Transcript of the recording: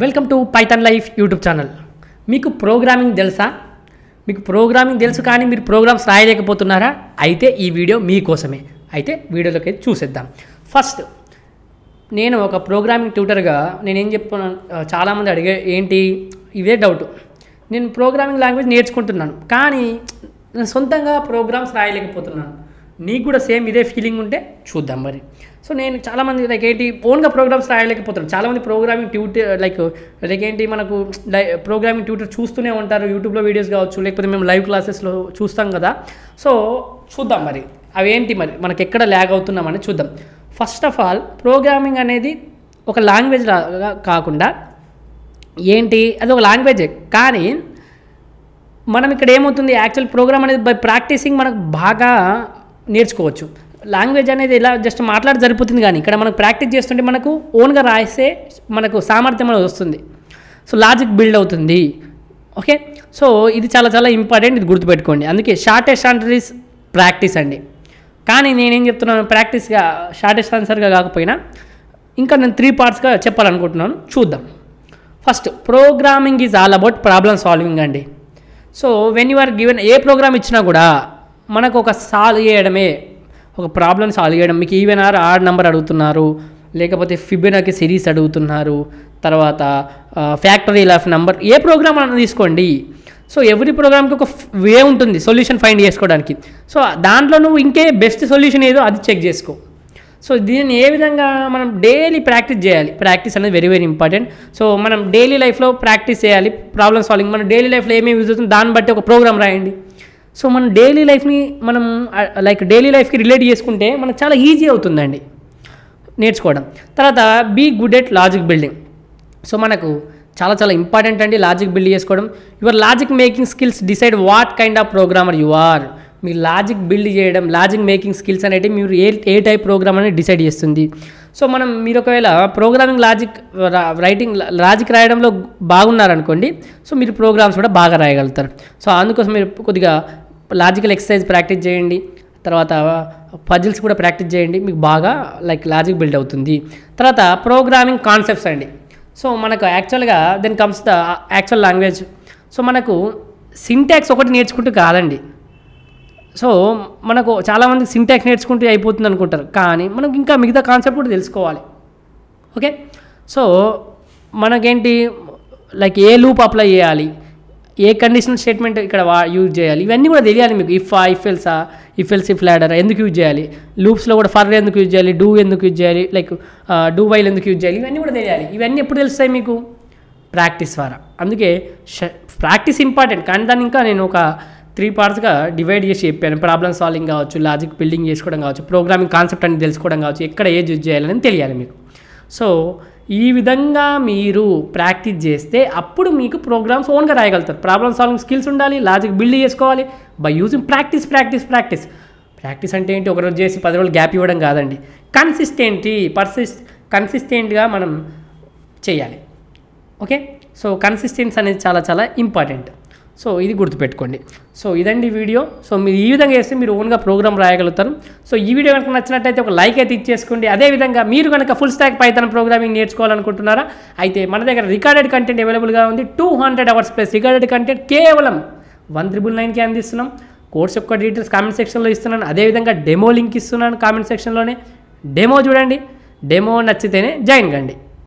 Welcome to Python life YouTube channel. మీకు programming తెలుసా? మీకు ప్రోగ్రామింగ్ తెలుసు కానీ మీరు ప్రోగ్రామ్స్ రాయలేకపోతున్నారా? అయితే ఈ వీడియో మీకోసమే. అయితే వీడియోలోకి చూసేద్దాం. ఫస్ట్ నేను ఒక ప్రోగ్రామింగ్ ట్యూటర్గా నేనేం చెప్తున్నాను, చాలామంది అడిగే ఏంటి ఇదే డౌట్. నేను ప్రోగ్రామింగ్ లాంగ్వేజ్ నేర్చుకుంటున్నాను కానీ నేను సొంతంగా ప్రోగ్రామ్స్ రాయలేకపోతున్నాను. నీకు కూడా సేమ్ ఇదే ఫీలింగ్ ఉంటే చూద్దాం మరి. సో నేను చాలామంది ఏంటి ఓన్గా ప్రోగ్రామ్స్ రాయలేకపోతున్నాను. చాలామంది ప్రోగ్రామింగ్ ట్యూటర్ ఏంటి మనకు ప్రోగ్రామింగ్ ట్యూటర్ చూస్తూనే ఉంటారు, యూట్యూబ్లో వీడియోస్ కావచ్చు, లేకపోతే మేము లైవ్ క్లాసెస్లో చూస్తాం కదా. సో చూద్దాం మరి అవేంటి, మరి మనకి ఎక్కడ ల్యాగ్ అవుతున్నామని చూద్దాం. ఫస్ట్ ఆఫ్ ఆల్ ప్రోగ్రామింగ్ అనేది ఒక లాంగ్వేజ్ కాకుండా ఏంటి, అది ఒక లాంగ్వేజే కానీ మనం ఇక్కడ ఏమవుతుంది, యాక్చువల్ ప్రోగ్రామ్ అనేది బై ప్రాక్టీసింగ్ మనకు బాగా నేర్చుకోవచ్చు. లాంగ్వేజ్ అనేది ఇలా జస్ట్ మాట్లాడి సరిపోతుంది కానీ ఇక్కడ మనకు ప్రాక్టీస్ చేస్తుంటే మనకు ఓన్గా రాస్తే మనకు సామర్థ్యం అనేది వస్తుంది. సో లాజిక్ బిల్డ్ అవుతుంది. ఓకే, సో ఇది చాలా చాలా ఇంపార్టెంట్, ఇది గుర్తుపెట్టుకోండి. అందుకే షార్టెస్ట్ ఆన్సర్ ఈజ్ ప్రాక్టీస్ అండి. కానీ నేనేం చెప్తున్నాను, ప్రాక్టీస్గా షార్టెస్ట్ ఆన్సర్గా కాకపోయినా ఇంకా నేను 3 పార్ట్స్గా చెప్పాలనుకుంటున్నాను. చూద్దాం. First, programming is all about problem solving అండి. So when you are given a program ఇచ్చినా కూడా మనకు ఒక సాల్వ్ చేయడమే, ఒక ప్రాబ్లమ్ సాల్వ్ చేయడం. మీకు ఈవెన్ ఆర్ ఆడ్ నెంబర్ అడుగుతున్నారు, లేకపోతే ఫిబొనాచి సిరీస్ అడుగుతున్నారు, తర్వాత ఫ్యాక్టరియల్ ఆఫ్ నెంబర్, ఏ ప్రోగ్రామ్ అన్న తీసుకోండి. సో ఎవ్రీ ప్రోగ్రామ్కి ఒక వే ఉంటుంది సొల్యూషన్ ఫైండ్ చేసుకోవడానికి. సో దాంట్లో నువ్వు ఇంకే బెస్ట్ సొల్యూషన్ ఏదో అది చెక్ చేసుకో. సో దీన్ని ఏ విధంగా మనం డైలీ ప్రాక్టీస్ చేయాలి. ప్రాక్టీస్ అనేది వెరీ వెరీ ఇంపార్టెంట్. సో మనం డైలీ లైఫ్లో ప్రాక్టీస్ చేయాలి ప్రాబ్లమ్ సాల్వింగ్. మనం డైలీ లైఫ్లో ఏమేమి యూజ్ అవుతుంది దాన్ని బట్టి ఒక ప్రోగ్రామ్ రాయండి. సో మన డైలీ లైఫ్ని మనం డైలీ లైఫ్కి రిలేట్ చేసుకుంటే మనకు చాలా ఈజీ అవుతుందండి నేర్చుకోవడం. తర్వాత be good at logic building. So మనకు చాలా చాలా ఇంపార్టెంట్ అండి లాజిక్ బిల్డ్ చేసుకోవడం. Your logic making skills decide what kind of programmer you are. మీరు లాజిక్ బిల్డ్ చేయడం, లాజిక్ మేకింగ్ స్కిల్స్ అనేవి మీరు ఏ టైప్ ప్రోగ్రామ్ అనేది డిసైడ్ చేస్తుంది. సో మీరు ఒకవేళ ప్రోగ్రామింగ్ లాజిక్ రాయడంలో బాగున్నారనుకోండి, సో మీరు ప్రోగ్రామ్స్ కూడా బాగా రాయగలుగుతారు. సో అందుకోసం మీరు కొద్దిగా లాజికల్ ఎక్సర్సైజ్ ప్రాక్టీస్ చేయండి, తర్వాత పజిల్స్ కూడా ప్రాక్టీస్ చేయండి, మీకు బాగా లాజిక్ బిల్డ్ అవుతుంది. తర్వాత ప్రోగ్రామింగ్ కాన్సెప్ట్స్ అండి. సో మనకు యాక్చువల్గా then comes the actual language. So మనకు సింటాక్స్ ఒకటి నేర్చుకుంటూ కాదండి. సో మనకు చాలామంది సింటాక్స్ నేర్చుకుంటూ అయిపోతుంది అనుకుంటారు, కానీ మనకు ఇంకా మిగతా కాన్సెప్ట్ కూడా తెలుసుకోవాలి. ఓకే, సో మనకేంటి ఏ లూప్ అప్లై చేయాలి, ఏ కండిషనల్ స్టేట్మెంట్ ఇక్కడ యూజ్ చేయాలి, ఇవన్నీ కూడా తెలియాలి మీకు. ఇఫ్ ఎల్స్ ఇఫ్ లాడర్ ఎందుకు యూజ్ చేయాలి, లూప్స్లో కూడా ఫర్ ఎందుకు యూజ్ చేయాలి, డూ ఎందుకు యూజ్ చేయాలి, డూ వైల్ ఎందుకు యూజ్ చేయాలి, ఇవన్నీ కూడా తెలియాలి. ఇవన్నీ ఎప్పుడు తెలుస్తాయి మీకు? ప్రాక్టీస్ ద్వారా. అందుకే ప్రాక్టీస్ ఇంపార్టెంట్, కానీ దాన్ని ఇంకా నేను ఒక 3 పార్ట్స్గా డివైడ్ చేసి చెప్పాను. ప్రాబ్లమ్ సాల్వింగ్ కావచ్చు, లాజిక్ బిల్డింగ్ చేసుకోవడం కావచ్చు, ప్రోగ్రామింగ్ కాన్సెప్ట్ అని తెలుసుకోవడం కావచ్చు, ఎక్కడ ఏ యూజ్ చేయాలని తెలియాలి మీకు. సో ఈ విధంగా మీరు ప్రాక్టీస్ చేస్తే అప్పుడు మీకు ప్రోగ్రామ్స్ ఓన్గా రాయగలుగుతారు. ప్రాబ్లమ్ సాల్వింగ్ స్కిల్స్ ఉండాలి, లాజిక్ బిల్డ్ చేసుకోవాలి బై యూజింగ్ ప్రాక్టీస్ అంటే ఏంటి, ఒకరోజు చేసి 10 రోజులు గ్యాప్ ఇవ్వడం కాదండి. కన్సిస్టెంట్గా మనం చేయాలి. ఓకే, సో కన్సిస్టెన్సీ అనేది చాలా చాలా ఇంపార్టెంట్. సో ఇది గుర్తుపెట్టుకోండి. సో ఇదండి వీడియో. సో మీరు ఈ విధంగా చేస్తే మీరు ఓన్గా ప్రోగ్రామ్ రాయగలుగుతారు. సో ఈ వీడియో కనుక నచ్చినట్టయితే ఒక లైక్ అయితే ఇచ్చేసుకోండి. అదేవిధంగా మీరు కనుక ఫుల్ స్టాక్ పైథాన్ ప్రోగ్రామింగ్ నేర్చుకోవాలనుకుంటున్నారా, అయితే మన దగ్గర రికార్డెడ్ కంటెంట్ అవైలబుల్గా ఉంది. 200 అవర్స్ ప్లస్ రికార్డెడ్ కంటెంట్ కేవలం 1999కి అందిస్తున్నాం. కోర్స్ యొక్క డీటెయిల్స్ కామెంట్ సెక్షన్లో ఇస్తున్నాను. అదేవిధంగా డెమో లింక్ ఇస్తున్నాను కామెంట్ సెక్షన్లోనే. డెమో చూడండి, డెమో నచ్చితేనే జాయిన్ కండి.